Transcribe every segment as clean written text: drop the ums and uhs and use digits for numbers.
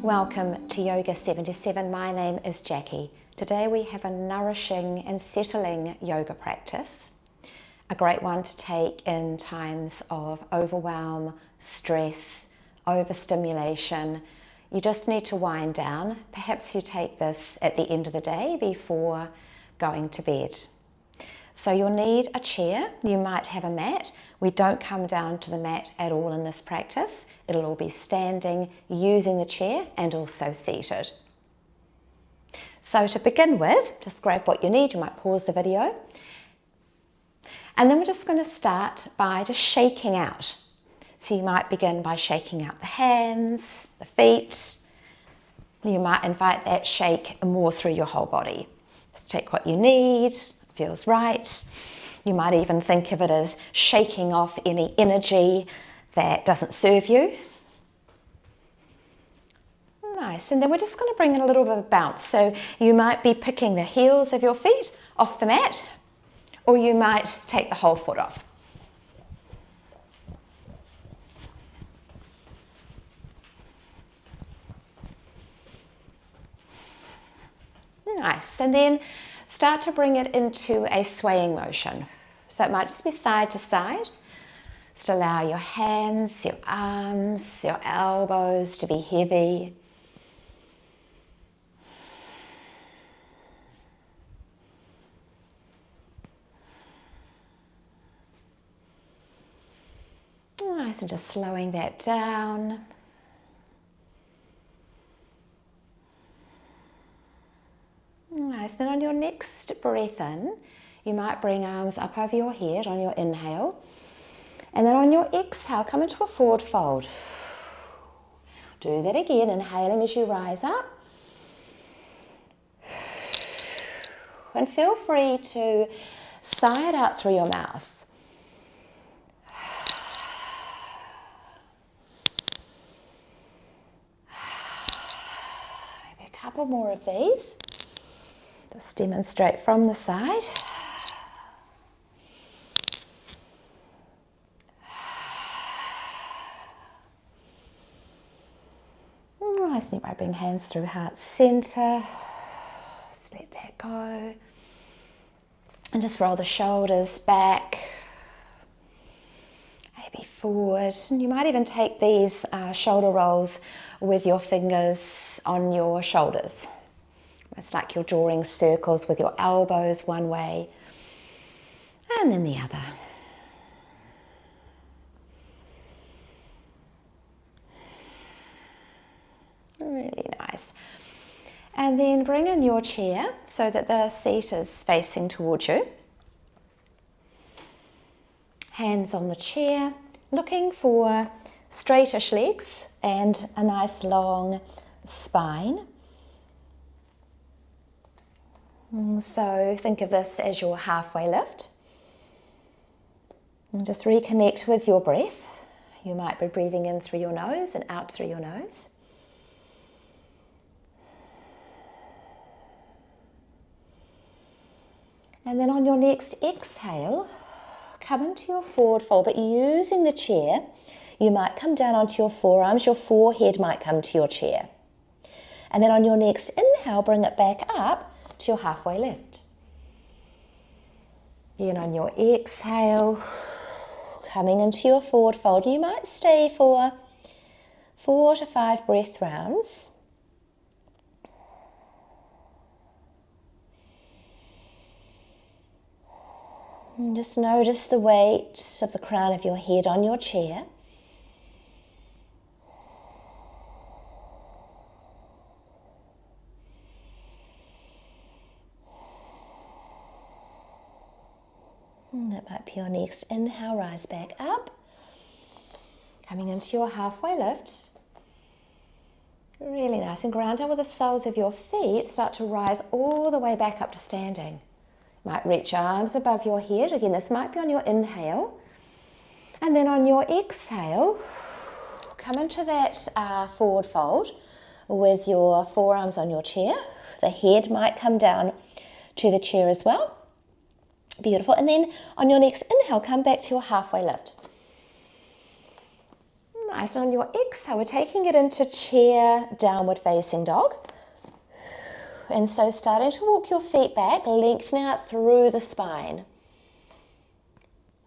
Welcome to Yoga 77. My name is Jackie. Today we have a nourishing and settling yoga practice. A great one to take in times of overwhelm, stress, overstimulation. You just need to wind down. Perhaps you take this at the end of the day before going to bed. So you'll need a chair. You might have a mat. We don't come down to the mat at all in this practice. It'll all be standing, using the chair, and also seated. So to begin with, just grab what you need. You might pause the video. And then we're just going to start by just shaking out. So you might begin by shaking out the hands, the feet. You might invite that shake more through your whole body. Just take what you need. Feels right. You might even think of it as shaking off any energy that doesn't serve you. Nice. And then we're just going to bring in a little bit of a bounce. So you might be picking the heels of your feet off the mat, or you might take the whole foot off. Nice. And then start to bring it into a swaying motion. So it might just be side to side. Just allow your hands, your arms, your elbows to be heavy. Nice, and just slowing that down. Nice, then on your next breath in, you might bring arms up over your head on your inhale. And then on your exhale, come into a forward fold. Do that again, inhaling as you rise up. And feel free to sigh it out through your mouth. Maybe a couple more of these. Just demonstrate from the side. Nice, and you might bring hands through heart center. Just let that go. And just roll the shoulders back, maybe forward. And you might even take these shoulder rolls with your fingers on your shoulders. It's like you're drawing circles with your elbows one way and then the other. Really nice. And then bring in your chair so that the seat is facing towards you. Hands on the chair, looking for straightish legs and a nice long spine. So think of this as your halfway lift. And just reconnect with your breath. You might be breathing in through your nose and out through your nose. And then on your next exhale, come into your forward fold, but using the chair, you might come down onto your forearms, your forehead might come to your chair. And then on your next inhale, bring it back up to your halfway lift. Again, on your exhale, coming into your forward fold, you might stay for 4 to 5 breath rounds. And just notice the weight of the crown of your head on your chair. That might be your next inhale, rise back up. Coming into your halfway lift. Really nice, and ground down with the soles of your feet. Start to rise all the way back up to standing. You might reach arms above your head. Again, this might be on your inhale. And then on your exhale, come into that forward fold with your forearms on your chair. The head might come down to the chair as well. Beautiful. And then on your next inhale, come back to your halfway lift. Nice, and on your exhale, we're taking it into chair, downward facing dog. And so starting to walk your feet back, lengthening out through the spine.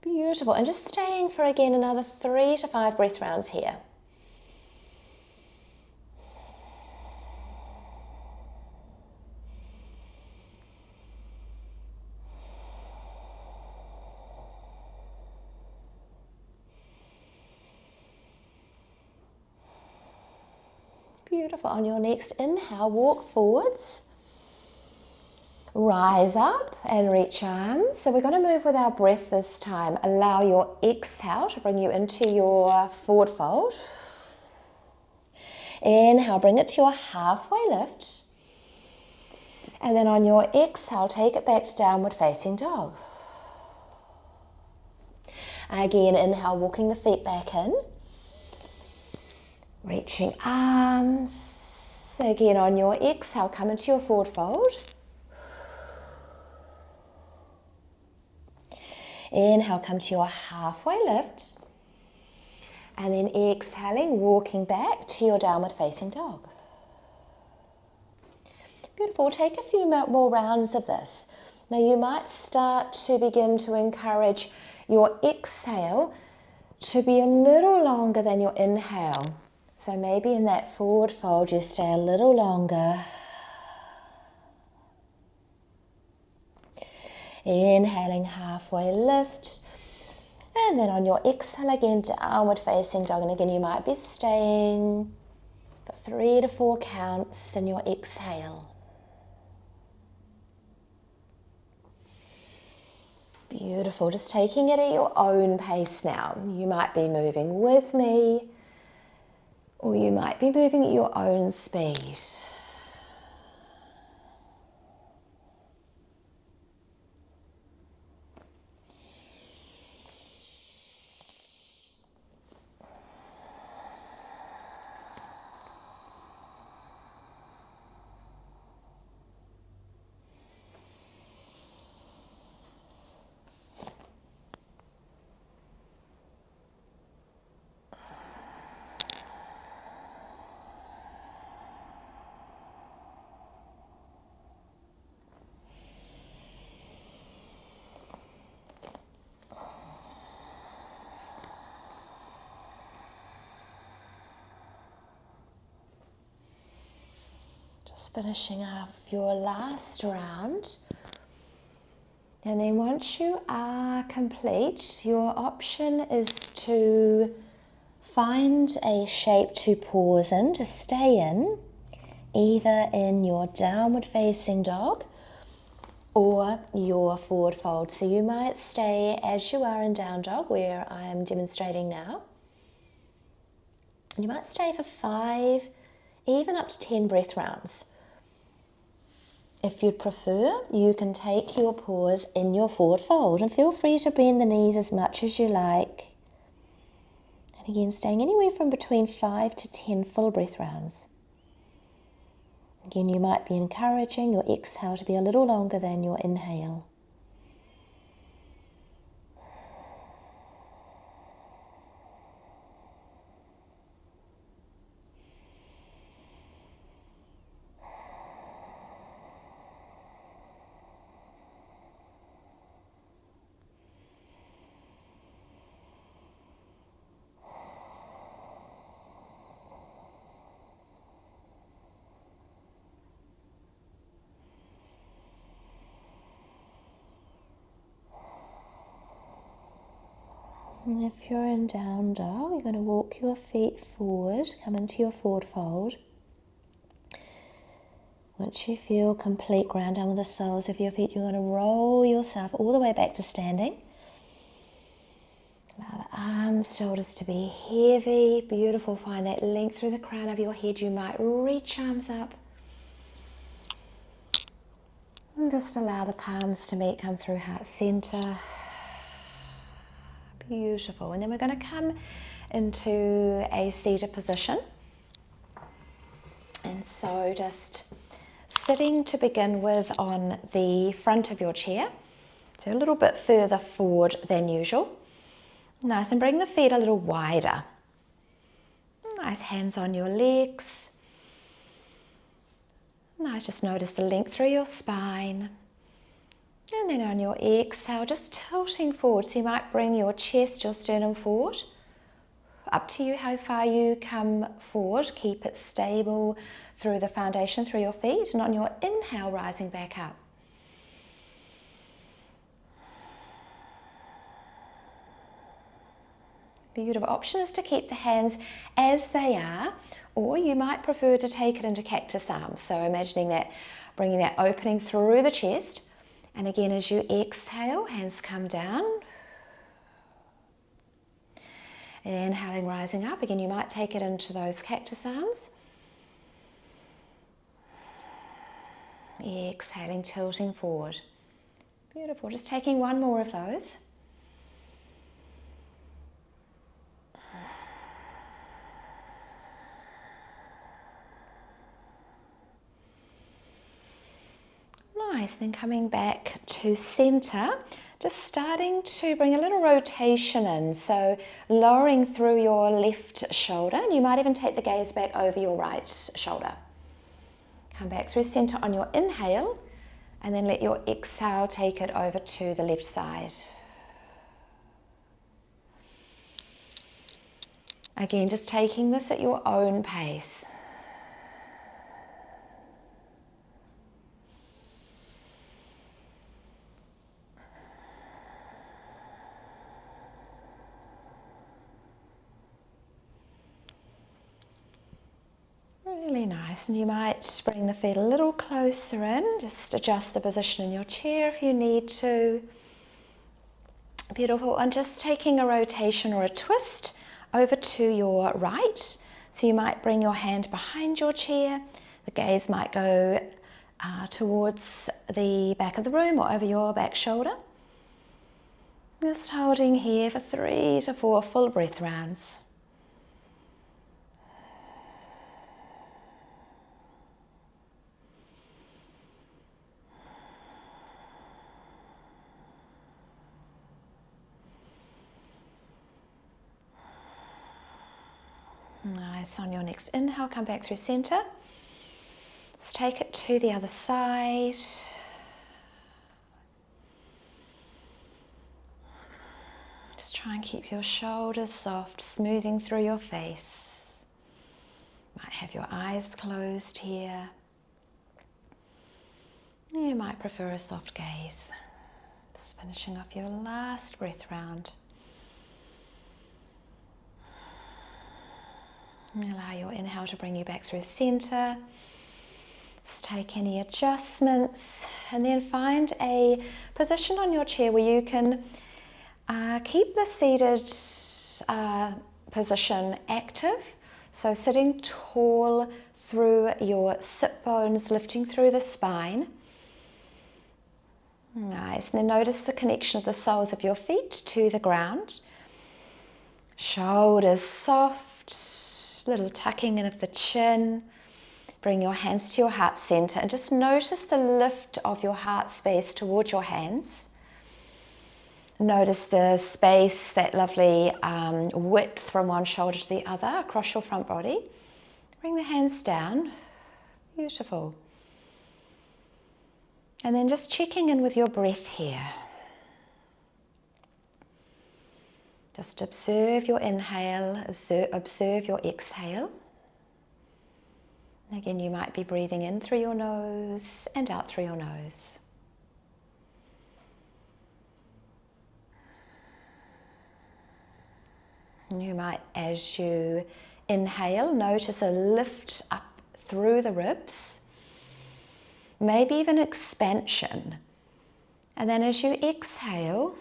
Beautiful, and just staying for again another 3 to 5 breath rounds here. Beautiful. On your next inhale, walk forwards. Rise up and reach arms. So we're going to move with our breath this time. Allow your exhale to bring you into your forward fold. Inhale, bring it to your halfway lift. And then on your exhale, take it back to downward facing dog. Again, inhale, walking the feet back in. Reaching arms. Again, on your exhale, come into your forward fold. Inhale, come to your halfway lift. And then exhaling, walking back to your downward facing dog. Beautiful. We'll take a few more rounds of this. Now you might start to begin to encourage your exhale to be a little longer than your inhale. So maybe in that forward fold, you stay a little longer. Inhaling, halfway lift. And then on your exhale again, downward facing dog. And again, you might be staying for 3 to 4 counts in your exhale. Beautiful. Just taking it at your own pace now. You might be moving with me, or you might be moving at your own speed. Just finishing off your last round. And then once you are complete, your option is to find a shape to pause in, to stay in, either in your downward facing dog or your forward fold. So you might stay as you are in down dog, where I am demonstrating now. And you might stay for 5, even up to 10 breath rounds. If you'd prefer, you can take your pause in your forward fold, and feel free to bend the knees as much as you like. And again, staying anywhere from between 5 to 10 full breath rounds. Again, you might be encouraging your exhale to be a little longer than your inhale. And if you're in down dog, you're going to walk your feet forward, come into your forward fold. Once you feel complete ground down with the soles of your feet, you're going to roll yourself all the way back to standing. Allow the arms, shoulders to be heavy. Beautiful. Find that length through the crown of your head. You might reach arms up. And just allow the palms to meet, come through heart center. Beautiful. And then we're going to come into a seated position. And so just sitting to begin with on the front of your chair. So a little bit further forward than usual. Nice, and bring the feet a little wider. Nice, hands on your legs. Nice, just notice the length through your spine. And then on your exhale, just tilting forward. So you might bring your chest, your sternum forward. Up to you how far you come forward. Keep it stable through the foundation, through your feet. And on your inhale, rising back up. Beautiful. Option is to keep the hands as they are, or you might prefer to take it into cactus arms. So imagining that, bringing that opening through the chest. And again, as you exhale, hands come down. Inhaling, rising up. Again, you might take it into those cactus arms. Exhaling, tilting forward. Beautiful. Just taking one more of those. Nice, then coming back to center, just starting to bring a little rotation in, so lowering through your left shoulder, and you might even take the gaze back over your right shoulder. Come back through center on your inhale, and then let your exhale take it over to the left side. Again, just taking this at your own pace. Really nice, and you might bring the feet a little closer in, just adjust the position in your chair if you need to. Beautiful, and just taking a rotation or a twist over to your right. So you might bring your hand behind your chair, the gaze might go towards the back of the room or over your back shoulder. Just holding here for 3 to 4 full breath rounds. Nice, on your next inhale, come back through center. Let's take it to the other side. Just try and keep your shoulders soft, smoothing through your face. Might have your eyes closed here. You might prefer a soft gaze. Just finishing off your last breath round. Allow your inhale to bring you back through center. Let's take any adjustments and then find a position on your chair where you can keep the seated position active. So sitting tall through your sit bones, lifting through the spine. Nice, and then notice the connection of the soles of your feet to the ground. Shoulders soft. Little tucking in of the chin. Bring your hands to your heart center and just notice the lift of your heart space towards your hands. Notice the space, that lovely width from one shoulder to the other across your front body. Bring the hands down. Beautiful. And then just checking in with your breath here. Just observe your inhale, observe your exhale. And again, you might be breathing in through your nose and out through your nose. And you might, as you inhale, notice a lift up through the ribs, maybe even expansion. And then as you exhale,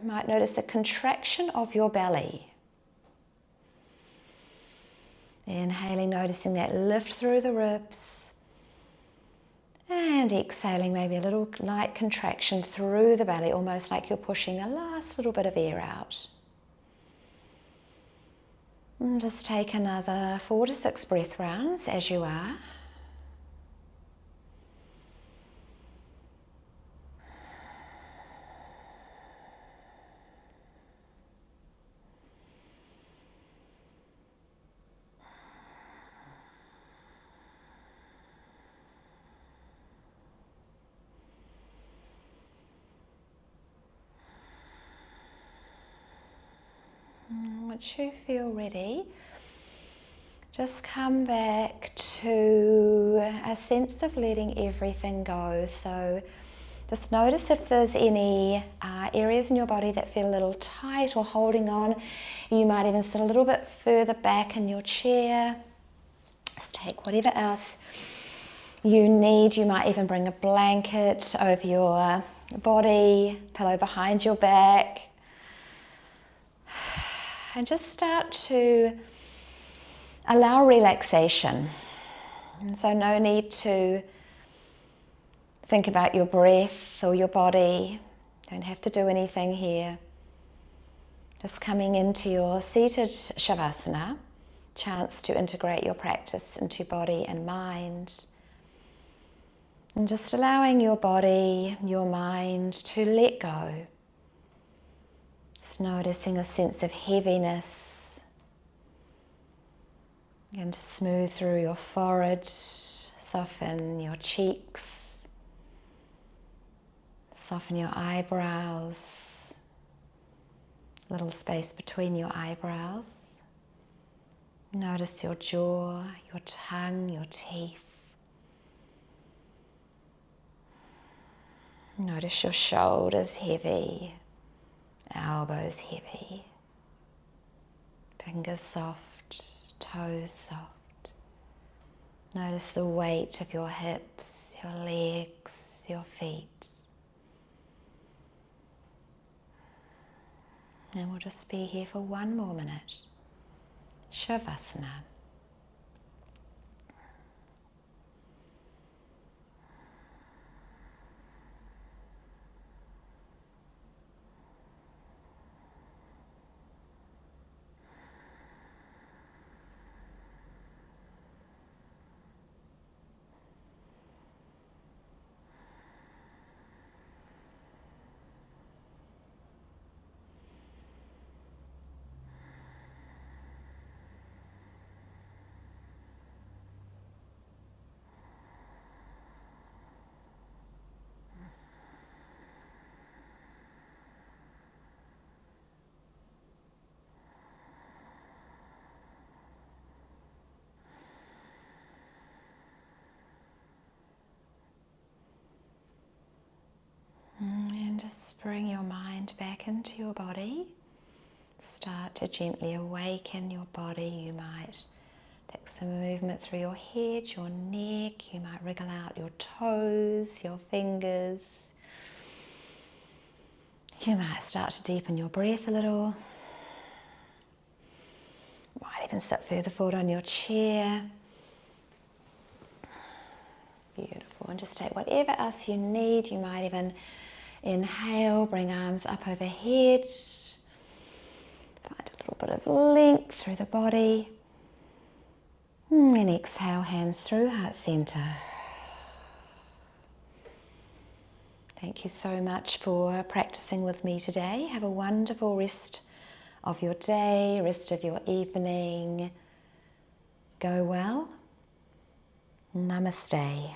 you might notice the contraction of your belly. Inhaling, noticing that lift through the ribs. And exhaling, maybe a little light contraction through the belly, almost like you're pushing the last little bit of air out. And just take another 4 to 6 breath rounds as you are. Once you feel ready, just come back to a sense of letting everything go. So just notice if there's any areas in your body that feel a little tight or holding on. You might even sit a little bit further back in your chair. Just take whatever else you need. You might even bring a blanket over your body, pillow behind your back. And just start to allow relaxation. And so no need to think about your breath or your body. Don't have to do anything here. Just coming into your seated Savasana, chance to integrate your practice into body and mind. And just allowing your body, your mind to let go. Just noticing a sense of heaviness. Begin to smooth through your forehead, soften your cheeks, soften your eyebrows, little space between your eyebrows. Notice your jaw, your tongue, your teeth. Notice your shoulders heavy, elbows heavy, fingers soft, toes soft. Notice the weight of your hips, your legs, your feet. And we'll just be here for one more minute. Savasana. And just bring your mind back into your body. Start to gently awaken your body. You might take some movement through your head, your neck. You might wriggle out your toes, your fingers. You might start to deepen your breath a little. Might even sit further forward on your chair. Beautiful. And just take whatever else you need. You might even inhale, bring arms up overhead. Find a little bit of length through the body. And exhale, hands through, heart center. Thank you so much for practicing with me today. Have a wonderful rest of your day, rest of your evening. Go well. Namaste.